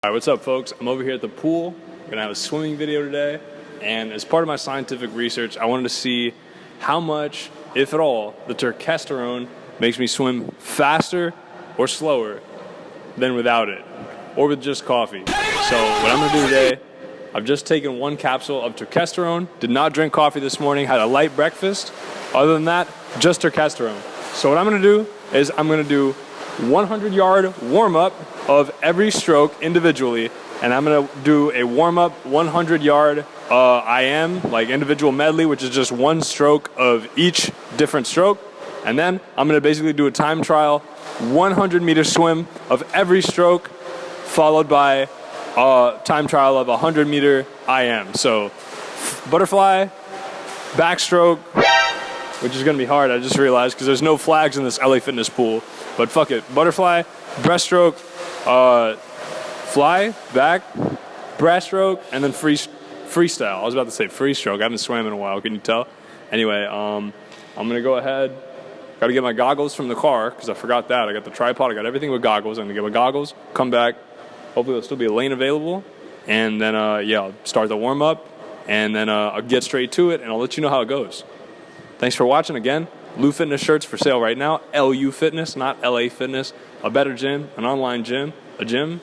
Alright, what's up folks? I'm over here at the pool. We're gonna have a swimming video today, and as part of my scientific research, I wanted to see how much, if at all, the turkesterone makes me swim faster or slower than without it, or with just coffee. So what I'm gonna do today, I've just taken one capsule of turkesterone, did not drink coffee this morning, had a light breakfast. Other than that, just turkesterone. So what I'm gonna do is I'm gonna do 100-yard warm-up of every stroke individually, and I'm gonna do a warm-up 100-yard IM, like individual medley, which is just one stroke of each different stroke, and then I'm gonna basically do a time trial 100-meter swim of every stroke, followed by a time trial of 100-meter IM. So butterfly, backstroke, which is gonna be hard, I just realized, because there's no flags in this LA Fitness pool. But fuck it, butterfly, breaststroke, fly, back, breaststroke, and then freestyle. I was about to say free stroke. I haven't swam in a while, can you tell? Anyway, I'm gonna go ahead. Gotta get my goggles from the car, because I forgot that. I got the tripod, I got everything with goggles. I'm gonna get my goggles, come back. Hopefully there'll still be a lane available. And then, yeah, I'll start the warm up, and then I'll get straight to it, and I'll let you know how it goes. Thanks for watching again. Lou Fitness shirts for sale right now. LU Fitness, not LA Fitness. A better gym, an online gym, a gym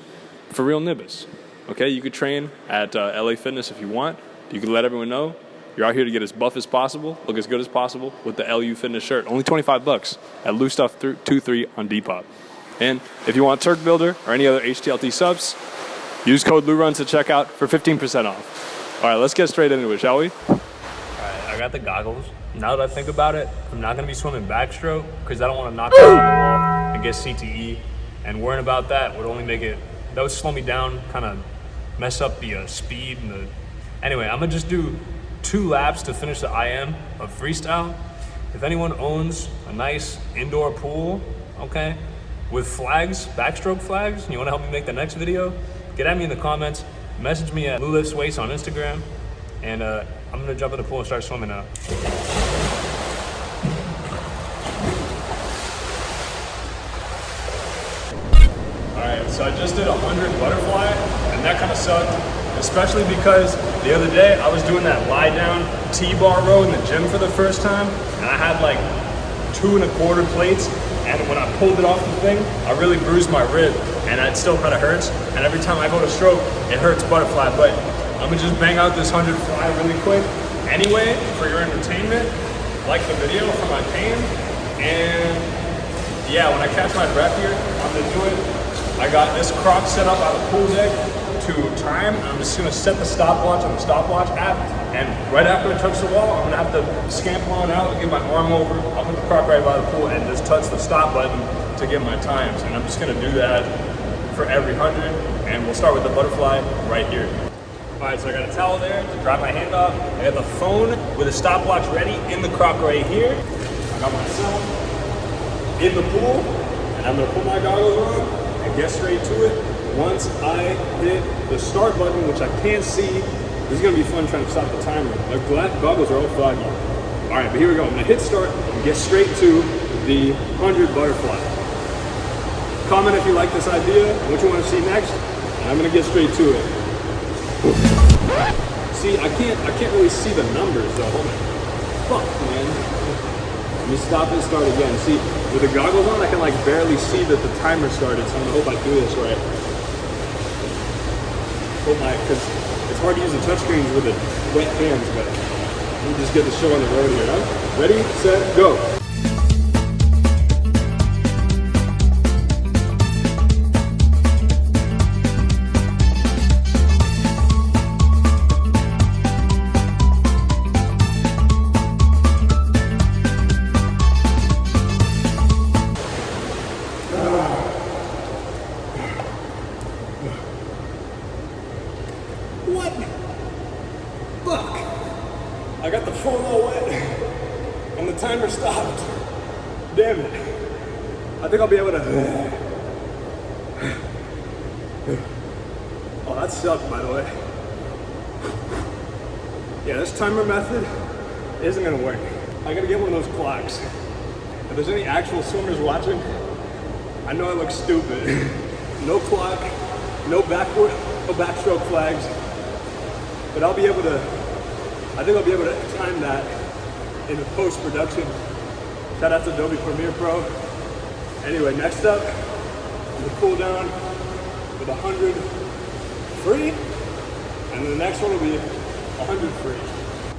for real nibbas. Okay, you could train at LA Fitness if you want. You could let everyone know you're out here to get as buff as possible, look as good as possible with the LU Fitness shirt. Only 25 bucks at LouStuff23 on Depop. And if you want Turk Builder or any other HTLT subs, use code LouRuns at checkout for 15% off. All right, let's get straight into it, shall we? All right, I got the goggles. Now that I think about it, I'm not gonna be swimming backstroke because I don't want to knock it out on the wall and get CTE. And worrying about that would only make it, that would slow me down, kind of mess up the speed and the. Anyway, I'm gonna just do 2 laps to finish the IM of freestyle. If anyone owns a nice indoor pool, okay, with flags, backstroke flags, and you want to help me make the next video, get at me in the comments. Message me at LouLiftsWeights on Instagram, and I'm gonna jump in the pool and start swimming now. Alright, so I just did 100 butterfly, and that kind of sucked, especially because the other day I was doing that lie down T-bar row in the gym for the first time, and I had like 2 1/4 plates, and when I pulled it off the thing, I really bruised my rib, and it still kind of hurts, and every time I go to stroke, it hurts butterfly, but I'm gonna just bang out this 100 fly really quick. Anyway, for your entertainment, like the video for my pain, and yeah, when I catch my breath here, I'm gonna do it. I got this croc set up on the pool deck to time. I'm just gonna set the stopwatch on the stopwatch app, and right after I touch the wall, I'm gonna have to scamper on out and get my arm over. I'll put the croc right by the pool and just touch the stop button to get my times. And I'm just gonna do that for every 100, and we'll start with the butterfly right here. All right, so I got a towel there to dry my hand off. I got the phone with a stopwatch ready in the croc right here. I got myself in the pool, and I'm gonna put my goggles on and get straight to it. Once I hit the start button, which I can't see, this is gonna be fun trying to stop the timer. My goggles are all foggy. All right, but here we go. I'm gonna hit start and get straight to the 100 butterfly. Comment if you like this idea, what you wanna see next, and I'm gonna get straight to it. See, I can't really see the numbers though. Hold on. Fuck, man. Let me stop and start again. See, with the goggles on, I can like barely see that the timer started, so I'm gonna hope I do this right. Because it's hard to use the touchscreens with the wet hands, but let me just get the show on the road here, huh? Ready, set, go. What? Fuck! I got the phone all wet, and the timer stopped. Damn it. I think I'll be able to... Oh, that sucked, by the way. Yeah, this timer method isn't gonna work. I gotta get one of those clocks. If there's any actual swimmers watching, I know I look stupid. No clock, no backstroke flags, but I think I'll be able to time that in the post-production. Shout out to Adobe Premiere Pro. Anyway, next up, the cool down with 100 free, and then the next one will be 100 free.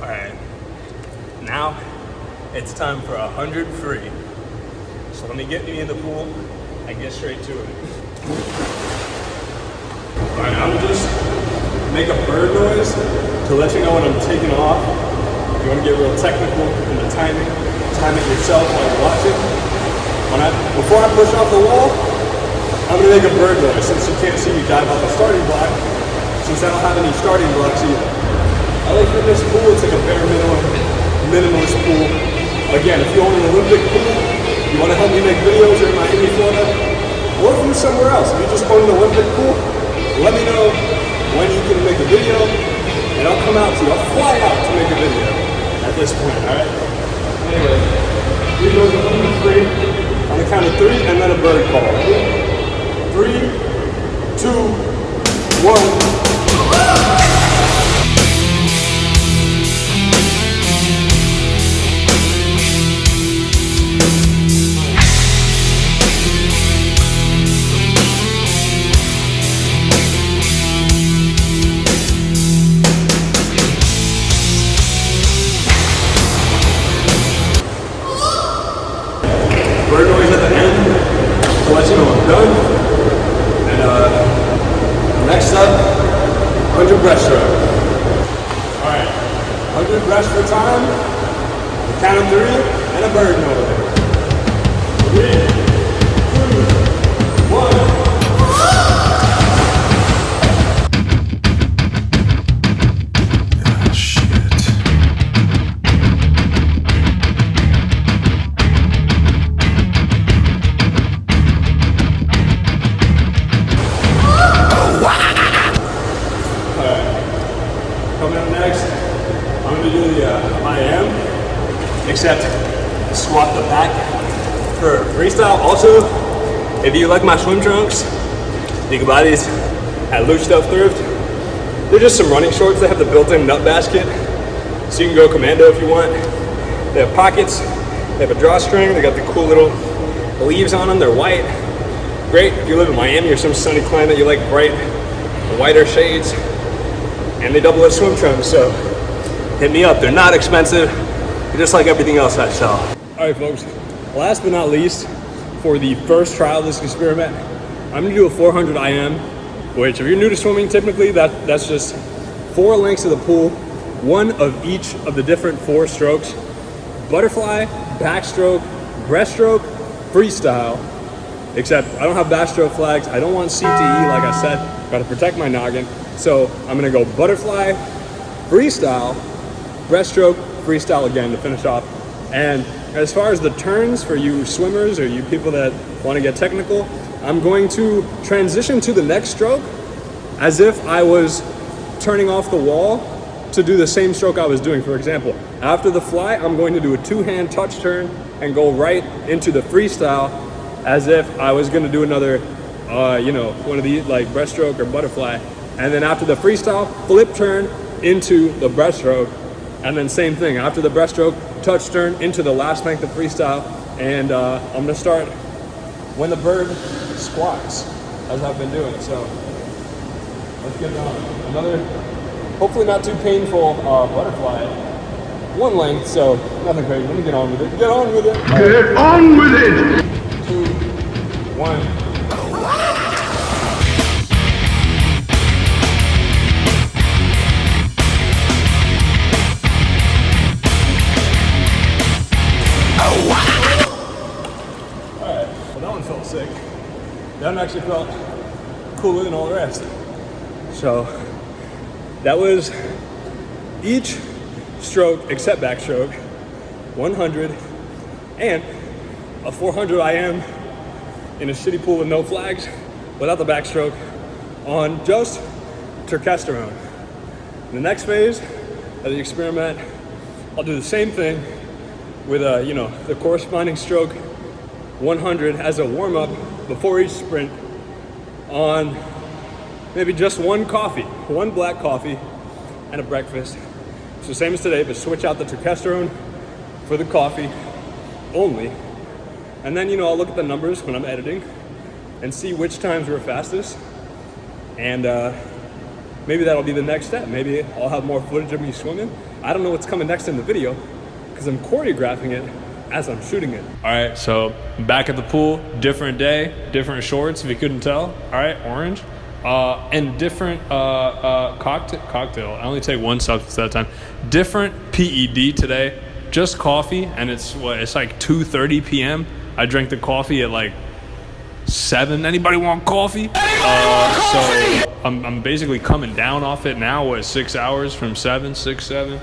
All right, now it's time for 100 free. So let me get me in the pool and get straight to it. All right, I'm just make a bird noise to let you know when I'm taking off. If you want to get real technical in the timing, time it yourself while you're watching. Before I push off the wall, I'm gonna make a bird noise since you can't see me dive off a starting block, since I don't have any starting blocks either. LA Fitness pool, it's like a bare minimum, minimalist pool. Again, if you own an Olympic pool, you wanna help me make videos in Miami, Florida, or if you're somewhere else, if you just own an Olympic pool, let me know when you can make a video, and I'll come out to you. I'll fly out to make a video at this point, all right? Anyway, we go to 100 free on the count of 3, and then a bird call. 3, 2, 1. Bird noise at the end to let you know I'm done. And next up, 100 breaststroke. All right, 100 breaths for time, the count of 3, and a bird noise. 3, 2, 1. Coming up next, I'm going to do the I am, except swap the back for freestyle. Also, if you like my swim trunks, you can buy these at Luch Stuff Thrift. They're just some running shorts that have the built-in nut basket, so you can go commando if you want. They have pockets, they have a drawstring, they got the cool little leaves on them, they're white. Great if you live in Miami or some sunny climate, you like bright, whiter shades. And they double as swim trunks, so hit me up. They're not expensive, they're just like everything else I sell. All right, folks, last but not least, for the first trial of this experiment, I'm gonna do a 400 IM, which if you're new to swimming, typically that's just 4 lengths of the pool, 1 of each of the different 4 strokes: butterfly, backstroke, breaststroke, freestyle. Except I don't have backstroke flags, I don't want CTE, like I said, gotta protect my noggin. So I'm gonna go butterfly, freestyle, breaststroke, freestyle again to finish off. And as far as the turns for you swimmers or you people that wanna get technical, I'm going to transition to the next stroke as if I was turning off the wall to do the same stroke I was doing. For example, after the fly, I'm going to do a 2-hand touch turn and go right into the freestyle as if I was gonna do another, one of these like breaststroke or butterfly. And then after the freestyle, flip turn into the breaststroke. And then same thing, after the breaststroke, touch turn into the last length of freestyle. And I'm gonna start when the bird squats, as I've been doing. So let's get on. Another, hopefully not too painful butterfly. 1 length, so nothing crazy. Let me get on with it. Get on with it. Get on with it! 2, 1. Felt sick. That one actually felt cooler than all the rest. So that was each stroke except backstroke, 100 and a 400 IM in a shitty pool with no flags, without the backstroke, on just Turkesterone. In the next phase of the experiment, I'll do the same thing with the corresponding stroke 100 as a warm-up before each sprint on maybe just one coffee, one black coffee and a breakfast. So same as today, but switch out the Turkesterone for the coffee only. And then, you know, I'll look at the numbers when I'm editing and see which times were fastest. And maybe that'll be the next step. Maybe I'll have more footage of me swimming. I don't know what's coming next in the video because I'm choreographing it as I'm shooting it. All right, so back at the pool, different day, different shorts, if you couldn't tell. All right, orange. And different cocktail. I only take one substance at a time. Different PED today, just coffee, and it's like 2:30 p.m. I drank the coffee at like 7. Anybody want coffee? So I'm basically coming down off it now. 6 hours from 7, 6, 7,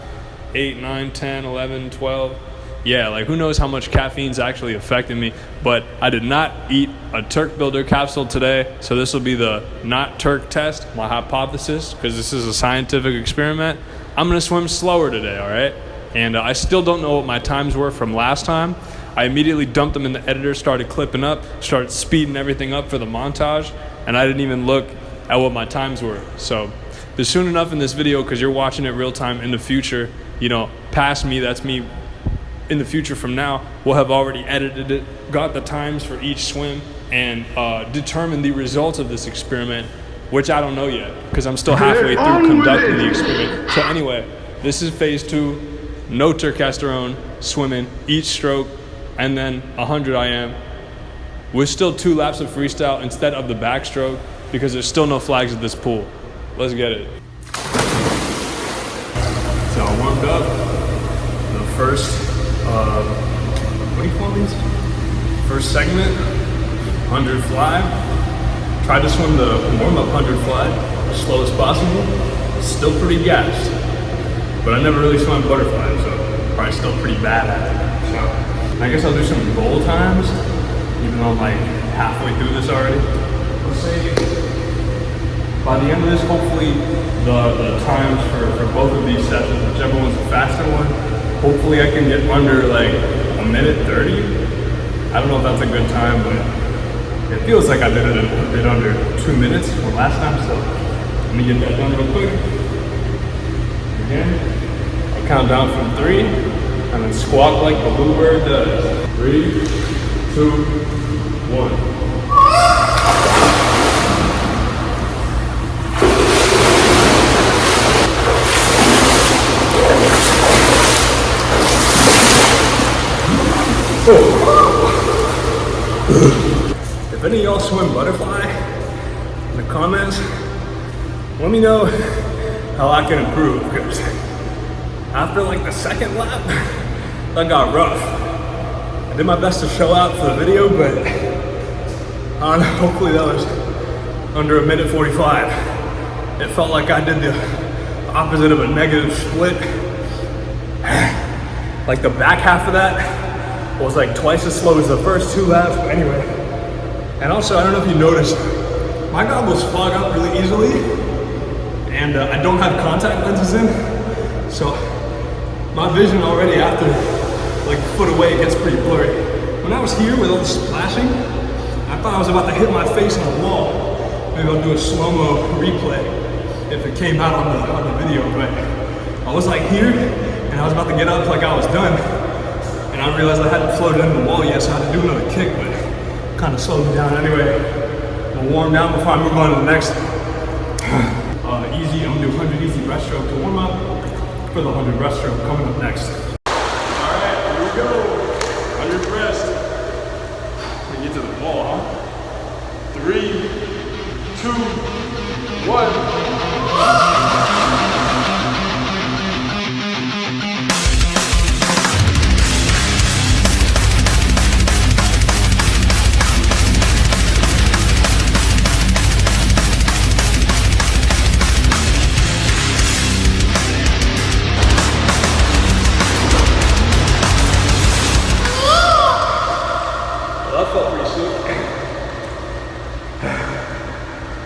8, 9, 10, 11, 12. Yeah, like who knows how much caffeine's actually affecting me, but I did not eat a Turk Builder capsule today, so this will be the not Turk test, my hypothesis, because this is a scientific experiment. I'm gonna swim slower today, all right? And I still don't know what my times were from last time. I immediately dumped them in the editor, started clipping up, started speeding everything up for the montage, and I didn't even look at what my times were. So there's soon enough in this video, because you're watching it real time in the future, you know, past me, that's me in the future from now, we'll have already edited it, got the times for each swim, and determined the results of this experiment, which I don't know yet, because I'm still halfway through conducting the experiment. So anyway, this is phase 2, no Turkesterone, swimming, each stroke, and then 100 IM, with still 2 laps of freestyle instead of the backstroke, because there's still no flags at this pool. Let's get it. So I warmed up. The first, what do you call these? First segment, 100 fly. Tried to swim the warm-up 100 fly as slow as possible. Still pretty gassed, but I never really swam butterfly, so probably still pretty bad at it. So I guess I'll do some goal times, even though I'm like halfway through this already. Let's say by the end of this, hopefully the times for both of these sessions, whichever one's the faster one, hopefully I can get under like 1:30. I don't know if that's a good time, but it feels like I did it a bit under 2 minutes from last time, so let me get that done real quick. Again, I'll count down from 3, and then squawk like the bluebird does. 3, 2, 1. If any of y'all swim butterfly in the comments, let me know how I can improve, because after like the second lap, that got rough. I did my best to show out for the video, but I don't know, hopefully that was under 1:45. It felt like I did the opposite of a negative split. Like the back half of that was like twice as slow as the first 2 laps, but anyway. And also, I don't know if you noticed, my goggles fog up really easily, and I don't have contact lenses in, so my vision already after like a foot away gets pretty blurry. When I was here with all the splashing, I thought I was about to hit my face on the wall. Maybe I'll do a slow-mo replay if it came out on the video, but I was like here, and I was about to get up like I was done, and I realized I hadn't floated into the wall yet, so I had to do another kick, but kind of slowed me down anyway. I'll warm down before I move on to the next. Easy, I'm gonna do 100 easy breaststroke to warm up for the 100 breaststroke coming up next. All right, here we go. 100 breast. We get to the ball, huh? 3, 2, 1. That felt pretty sweet.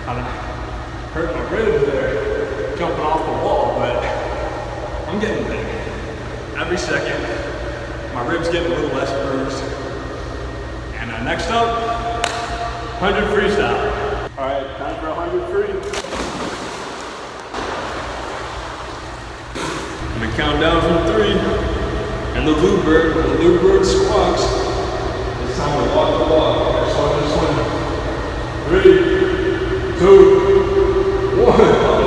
Kinda hurt my ribs there, jumping off the wall, but I'm getting there. Every second, my ribs getting a little less bruised. And next up, 100 freestyle. All right, time for 100 free. count down from 3. And the Bluebird squawks. It's time to walk the walk. Swim the swim. 3, 2, 1.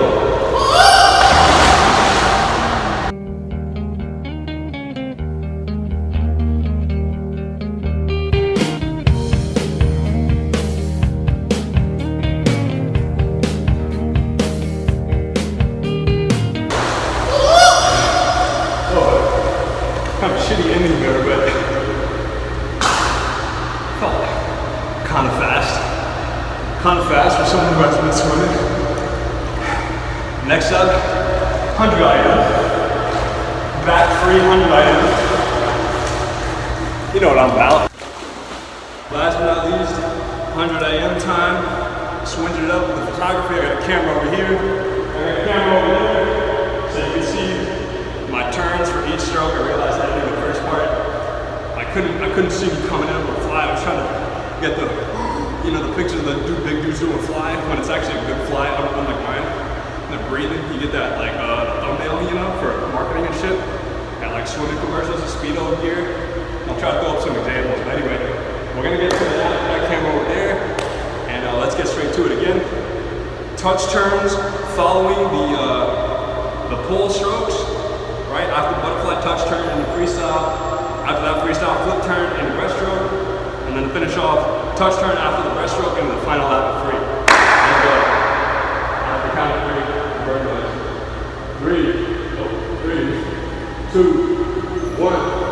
Kind of shitty ending there, but felt kind of fast. Kind of fast for someone who hasn't been swimming. Next up, 100 IM. Back free 100 IM. You know what I'm about. Last but not least, 100 IM time. Swinged it up with the photography. I got a camera over here. I got a camera over there. So you can see my turns for each stroke. I realized I didn't do the first part. I couldn't see me coming in with a fly. I was trying to get the, the picture of the big dudes doing a fly when it's actually a good fly, unlike mine. And the breathing, you get that like thumbnail, for marketing and shit. And like swimming commercials and speedo gear. I'll try to throw up some examples. But anyway, we're gonna get to that camera over there, and let's get straight to it again. Touch turns following the pull strokes. Right after butterfly touch turn in the freestyle, after that freestyle flip turn in the breaststroke, and then finish off touch turn after the breaststroke into the final lap of free. And go. After count of 3, bird noise. 3, 2, 1.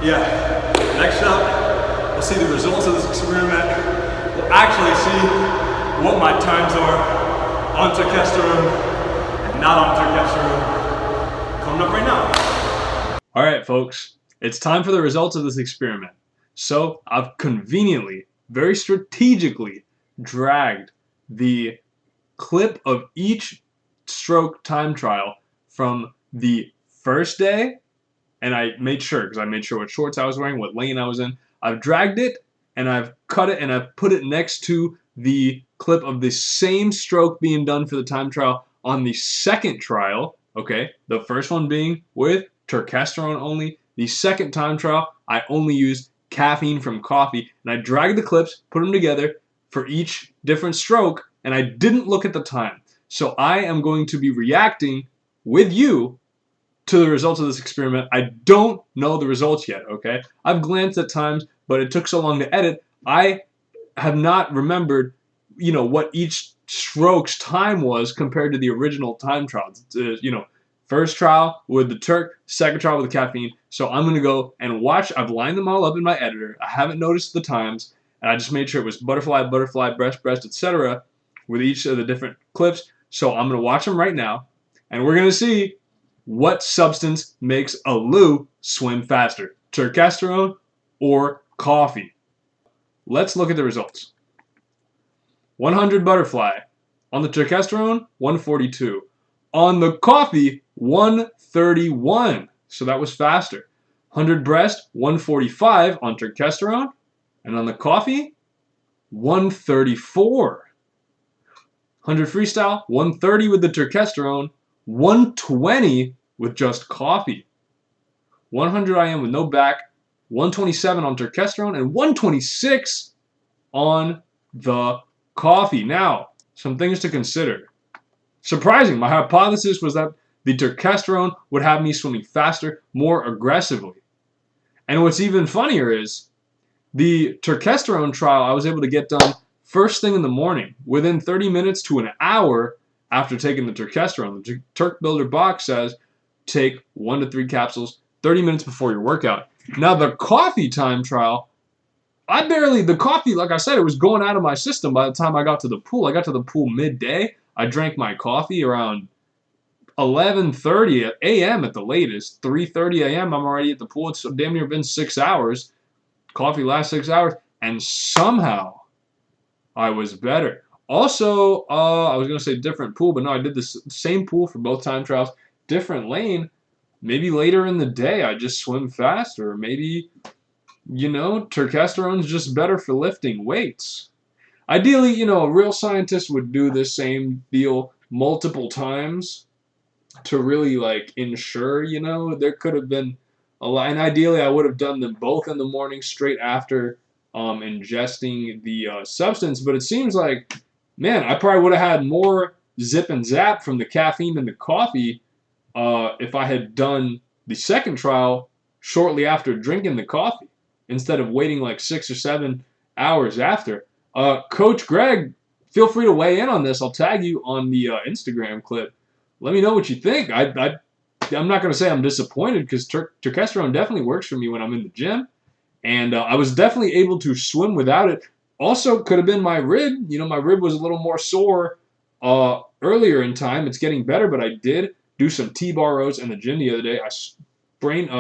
Yeah, next up, we'll see the results of this experiment. We'll actually see what my times are on Turkesterone and not on Turkesterone. Coming up right now. All right, folks, it's time for the results of this experiment. So I've conveniently, very strategically dragged the clip of each stroke time trial from the first day, and I made sure, because I made sure what shorts I was wearing, what lane I was in. I've dragged it, and I've cut it, and I've put it next to the clip of the same stroke being done for the time trial on the second trial, okay? The first one being with Turkesterone only. The second time trial, I only used caffeine from coffee, and I dragged the clips, put them together for each different stroke, and I didn't look at the time. So I am going to be reacting with you to the results of this experiment. I don't know the results yet, okay? I've glanced at times, but it took so long to edit, I have not remembered, what each stroke's time was compared to the original time trials. First trial with the Turk, second trial with the caffeine. So I'm going to go and watch. I've lined them all up in my editor. I haven't noticed the times, and I just made sure it was butterfly, butterfly, breast, breast, etc. with each of the different clips. So I'm going to watch them right now, and we're going to see what substance makes a Lou swim faster, Turkesterone or coffee. Let's look at the results. 100 butterfly. On the Turkesterone, 142. On the coffee, 131. So that was faster. 100 breast, 145 on Turkesterone. And on the coffee, 134. 100 freestyle, 130 with the Turkesterone. 120 with just coffee. 100 IM with no back, 127 on Turkesterone, and 126 on the coffee. Now, some things to consider. Surprising, my hypothesis was that the Turkesterone would have me swimming faster, more aggressively. And what's even funnier is the Turkesterone trial I was able to get done first thing in the morning, within 30 minutes to an hour after taking the Turkesterone. The Turk Builder box says take 1 to 3 capsules 30 minutes before your workout. Now the coffee time trial, the coffee, like I said, it was going out of my system by the time I got to the pool. I got to the pool midday. I drank my coffee around 11:30 a.m. at the latest. 3:30 a.m. I'm already at the pool. It's damn near been 6 hours. Coffee lasts 6 hours, and somehow I was better. Also, I was gonna say different pool, but no, I did the same pool for both time trials, different lane. Maybe later in the day I just swim faster. Or maybe, turkesterone's just better for lifting weights. Ideally, a real scientist would do the same deal multiple times to really ensure, there could have been a lot. And ideally, I would have done them both in the morning straight after ingesting the substance. But it seems like, man, I probably would have had more zip and zap from the caffeine and the coffee if I had done the second trial shortly after drinking the coffee instead of waiting like 6 or 7 hours after. Coach Greg, feel free to weigh in on this. I'll tag you on the Instagram clip. Let me know what you think. I'm not going to say I'm disappointed because turkesterone definitely works for me when I'm in the gym. And I was definitely able to swim without it. Also, could have been my rib. My rib was a little more sore earlier in time. It's getting better, but I did do some T-bar rows in the gym the other day. I sprained.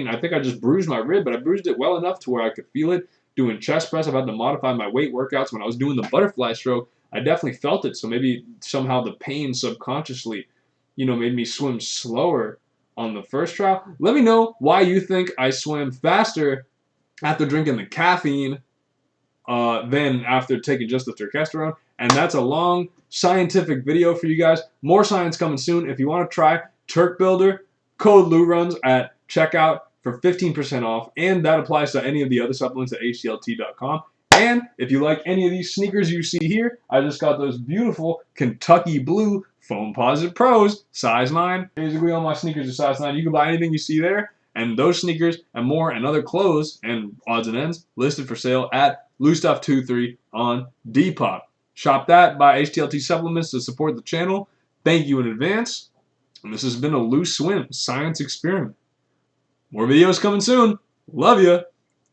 I think I just bruised my rib, but I bruised it well enough to where I could feel it. Doing chest press, I've had to modify my weight workouts. When I was doing the butterfly stroke, I definitely felt it. So maybe somehow the pain subconsciously, made me swim slower on the first trial. Let me know why you think I swam faster after drinking the caffeine than after taking just the turkesterone. And that's a long scientific video for you guys. More science coming soon. If you want to try Turk Builder, code LURUNS at checkout for 15% off, and that applies to any of the other supplements at HTLT.com. And if you like any of these sneakers you see here, I just got those beautiful Kentucky Blue Foam Positive Pros, size 9. Basically, all my sneakers are size 9. You can buy anything you see there, and those sneakers and more and other clothes and odds and ends listed for sale at LouStuff23 on Depop. Shop that, buy HTLT supplements to support the channel. Thank you in advance. And this has been a Loose Swim Science Experiment. More videos coming soon. Love ya.